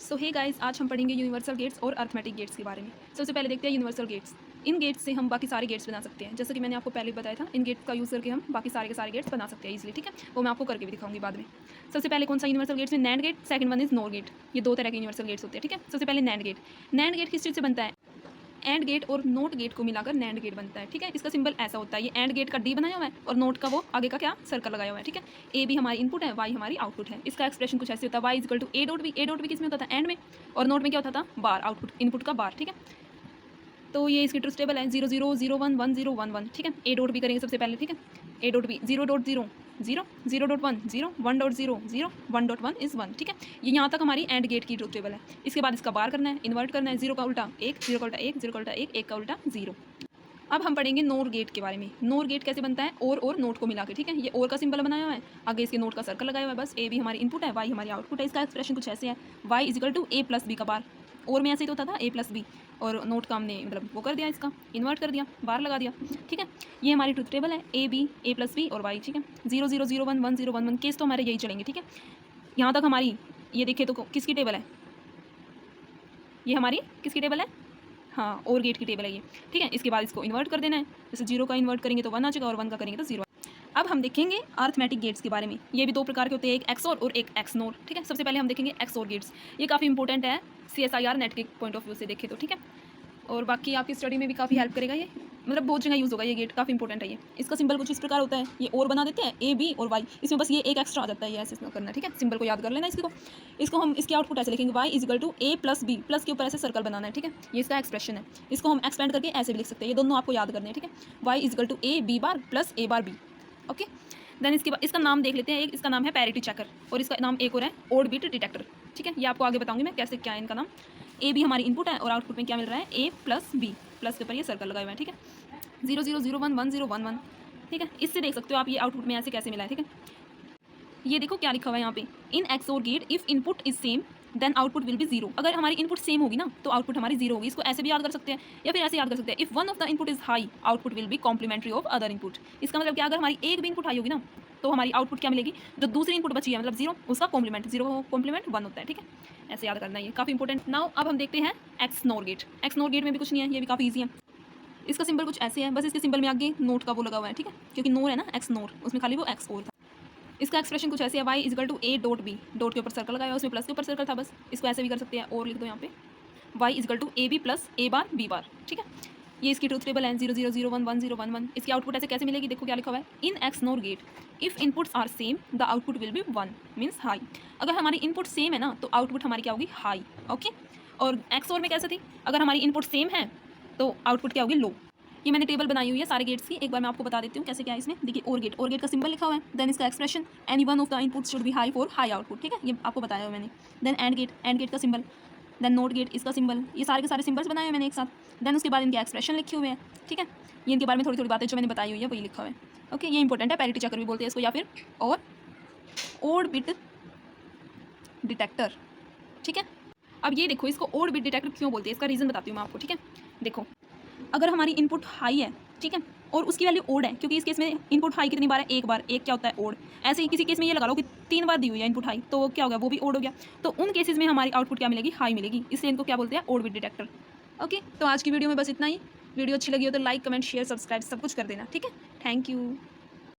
सो hey guys, आज हम पढ़ेंगे यूनिवर्सल गेट्स और अर्थमेटिक गेट्स के बारे में। सबसे पहले देखते हैं यूनिवर्सल गेट्स। इन गेट्स से हम बाकी सारे गेट्स बना सकते हैं। जैसे कि मैंने आपको पहले बताया था, इन गेट्स का यूज़ करके हम बाकी सारे के सारे गेट्स बना सकते हैं इजीली। ठीक है, वो मैं आपको करके भी दिखाऊंगी बाद में। सबसे पहले कौन सा यूनिवर्सल गेट्स में NAND gate, second one is NOR gate. ये दो तरह के यूनिवर्सल गेट्स होते हैं। ठीक है, सबसे पहले नैंड गेट। नैंड गेट किस चीज़ से बनता है? एंड गेट और नोट गेट को मिलाकर नैंड गेट बनता है। ठीक है, इसका सिंबल ऐसा होता है। ये एंड गेट का डी बनाया हुआ है और नोट का वो आगे का क्या सर्कल लगाया हुआ है। ठीक है, ए बी हमारी इनपुट है, वाई हमारी आउटपुट है। इसका एक्सप्रेशन कुछ ऐसे होता है, Y equal to A dot B. A dot B किस में होता था? एंड में। और नोट में क्या होता था? बार, आउटपुट इनपुट का बार। ठीक है, तो ये इसकी ट्रूथ टेबल है 0 0 0 1 1 0 1 1। ठीक है, ए डॉट बी करेंगे सबसे पहले। ठीक है, A dot B 0 dot 0 0 0 dot 1 0 1 dot 0 0 1 dot 1 is 1। ठीक है, ये यहाँ तक हमारी एंड गेट की ट्रूथ टेबल है। इसके बाद इसका बार करना है, इन्वर्ट करना है। 0 का उल्टा 1, 0 का उल्टा 1, 0 का उल्टा 1, 1 का उल्टा 0। अब हम पढ़ेंगे नोर गेट के बारे में। नोर गेट कैसे बनता है? और नोट को मिला के। ठीक है, ये और का सिंबल बनाया हुआ है, आगे इसके नोट का सर्कल लगाया हुआ है। बस ए बी हमारी इनपुट है, वाई हमारी आउटपुट है। इसका एक्सप्रेशन कुछ ऐसे है, Y is equal to A plus B का बार। और में ऐसे ही तो होता था ए प्लस बी, और नोट का हमने मतलब वो कर दिया, इसका इन्वर्ट कर दिया, बार लगा दिया। ठीक है, ये हमारी ट्रूथ टेबल है, A B, A plus B और वाई। ठीक है, 0 0 0 1 1 0 1 1 केस तो हमारे यही चलेंगे। ठीक है, यहाँ तक हमारी ये देखिए तो किसकी टेबल है? ये हमारी किसकी टेबल है? हाँ, और गेट की टेबल है ये। ठीक है, इसके बाद इसको इन्वर्ट कर देना है। जैसे 0 का इन्वर्ट करेंगे तो 1 आ जाएगा, और 1 का करेंगे तो 0। अब हम देखेंगे अर्थमेटिक गेट्स के बारे में। ये भी दो प्रकार के होते हैं, एक एक्सोर और एक एक्सनोर। ठीक है, सबसे पहले हम देखेंगे एक्सोर गेट्स। ये काफ़ी इंपॉर्टेंट है CSIR नेट के पॉइंट ऑफ व्यू से देखें तो। ठीक है, और बाकी आपकी स्टडी में भी काफ़ी हेल्प करेगा ये, मतलब बहुत जगह यूज़ होगा ये गेट, काफ़ी इंपॉर्टेंट है ये। इसका सिंबल कुछ इस प्रकार होता है, ये और बना देते हैं ए बी और वाई, इसमें बस ये एक एक्स्ट्रा आ जाता है, ये ऐसे करना है। ठीक है, सिंबल को याद कर लेना इसको हम इसके आउटपुट ऐसे लिखेंगे, Y is equal to A plus B, plus के ऊपर ऐसे सर्कल बनाना है। ठीक है, ये इसका एक्सप्रेशन है। इसको हम एक्सपेंड करके ऐसे भी लिख सकते हैं, ये दोनों आपको याद करने हैं। ठीक है, Y is equal to A B bar plus A bar B. Okay, then इसके बाद इसका नाम देख लेते हैं। एक इसका नाम है पैरिटी चेकर, और इसका नाम एक और है ओड बिट डिटेक्टर। ठीक है, ये आपको आगे बताऊंगी मैं कैसे, क्या है इनका नाम। ए बी हमारी इनपुट है और आउटपुट में क्या मिल रहा है? ए प्लस बी, प्लस के ऊपर ये सर्कल लगाए हुए हैं। ठीक है, 0 0 0 1 1 0 1 1। ठीक है, इससे देख सकते हो आप ये आउटपुट में ऐसे कैसे मिला है। ठीक है, ये देखो क्या लिखा हुआ है यहाँ पे, in XOR gate if input is same then output will be 0। अगर हमारी इनपुट सेम होगी ना तो आउटपुट हमारी 0 होगी। इसको ऐसे भी याद कर सकते हैं या फिर ऐसे याद कर सकते हैं, if one of the input is high output will be complementary of other input. इसका मतलब क्या, अगर हमारी एक भी इनपुट हाई होगी ना तो हमारी आउटपुट क्या मिलेगी? जो दूसरी इनपुट बची है मतलब 0, उसका कॉम्प्लीमेंट, 0 कॉम्प्लीमेंट 1 होता है। ठीक है, ऐसे याद करना है, ये काफ़ी इंपॉर्टेंट। नाउ अब हम देखते हैं XNOR gate. XNOR gate में भी कुछ नहीं है, ये भी काफ़ी ईजी है। इसका सिंबल कुछ ऐसे है, बस इसके सिंबल में आगे नोट का वो लगा हुआ है। ठीक है, क्योंकि नोर है ना, एक्स नोर, उसमें खाली वो एक्स और था। इसका एक्सप्रेशन कुछ ऐसे है, Y equal to A dot B, dot के ऊपर सर्कल लगाया, उसमें प्लस के ऊपर सर्कल था, बस इसको ऐसे भी कर सकते हैं और लिख दो यहाँ पे, Y equal to A B plus A bar B bar. ठीक है, ये इसकी ट्रूथ टेबल है 0 0 0 1 1 0 1 1। इसकी आउटपुट ऐसे कैसे मिलेगी? देखो क्या लिखा हुआ है, in XNOR gate if inputs are same the output will be 1 means high. अगर हमारी इनपुट सेम है ना तो आउटपुट हमारी क्या होगी? हाई। ओके, और एक्स और में कैसे थी? अगर हमारी इनपुट सेम है तो आउटपुट क्या होगी? लो। ये मैंने टेबल बनाई हुई है सारे गेट्स की, एक बार मैं आपको बता देती हूँ कैसे क्या है इसमें। देखिए, और गेट का सिंबल लिखा हुआ है, देन इसका expression any one of the inputs should be high for high output. ठीक है, ये आपको बताया हुआ मैंने। देन एंड गेट का सिंबल, देन नोट गेट, इसका सिंबल, ये सारे के सारे सिंबल्स बनाए हुए मैंने एक साथ। देन उसके बाद इनके एक्सप्रेशन लिखे हुए हैं। ठीक है, ये इनके बारे में थोड़ी थोड़ी बातें जो मैंने बताई हुई है वही लिखा हुआ है। ओके, ये इंपॉर्टेंट है, पैरिटी चेकर भी बोलते हैं इसको, या फिर और ओड बिट डिटेक्टर। ठीक है, अब ये देखो, इसको ओड बिट डिटेक्टर क्यों बोलते हैं, इसका रीज़न बताती हूँ मैं आपको। ठीक है, देखो, अगर हमारी इनपुट हाई है, ठीक है, और उसकी वैल्यू ओड है, क्योंकि इस केस में इनपुट हाई कितनी बार है? एक बार। एक क्या होता है? ओड। ऐसे ही किसी केस में ये लगा लो कि 3 बार दी हुई है इनपुट हाई, तो क्या हो गया? वो भी ओड हो गया। तो उन केसेस में हमारी आउटपुट क्या मिलेगी? हाई मिलेगी। इसलिए इनको क्या बोलते हैं? Odd bit detector. ओके, तो आज की वीडियो में बस इतना ही। वीडियो अच्छी लगी हो तो लाइक, कमेंट, शेयर, सब्सक्राइब सब कुछ कर देना। ठीक है, थैंक यू।